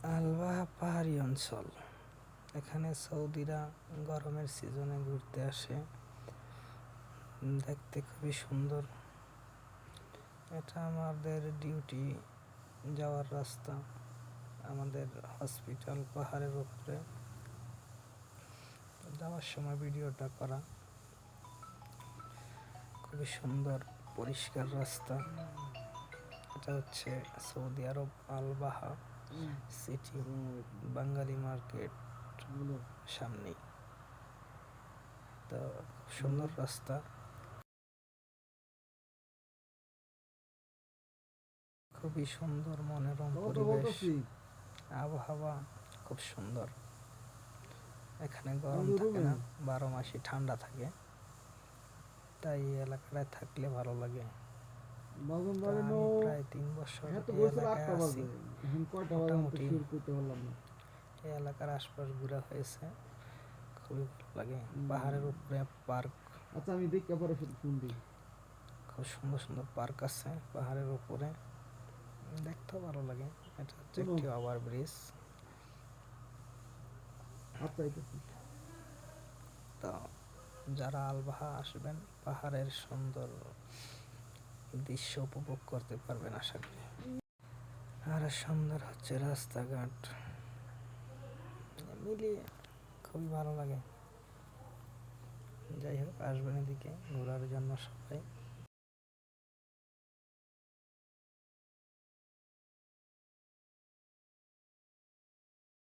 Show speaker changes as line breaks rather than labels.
আলবাহা পাহাড়ি অঞ্চল। এখানে সৌদিরা গরমের সিজনে ঘুরতে আসে, দেখতে খুবই সুন্দর। এটা আমাদের ডিউটি যাওয়ার রাস্তা, আমাদের হসপিটাল পাহাড়ের উপরে। যাওয়ার সময় ভিডিওটা করা, খুবই সুন্দর পরিষ্কার রাস্তা। এটা হচ্ছে সৌদি আরব আলবাহা সিটি, বাঙালি মার্কেট সামনেই। তো সুন্দর রাস্তা, খুবই সুন্দর মনোরম পরিবেশ, আবহাওয়া খুব সুন্দর। এখানে গরম থাকে না, 12 মাসই ঠান্ডা থাকে, তাই এই এলাকায় থাকলে ভালো লাগে। আমি প্রায় 3 বছর এই এলাকায় আছি। মোটামুটি এই এলাকার আশপাশ ঘোরা হয়েছে, খুবই ভালো লাগে। পাহাড়ের উপরে পার্ক, খুব সুন্দর সুন্দর পার্ক আছে পাহাড়ের উপরে, দেখতেও ভালো লাগে। এটা হচ্ছে একটি ওভার ব্রিজ। তো যারা আলবাহা আসবেন, পাহাড়ের সুন্দর দৃশ্য উপভোগ করতে পারবেন আশা করি। আর সুন্দর হচ্ছে রাস্তাঘাট মিলিয়ে খুবই ভালো লাগে। যাই হোক, আসবেন এদিকে ঘোরার জন্য সবাই।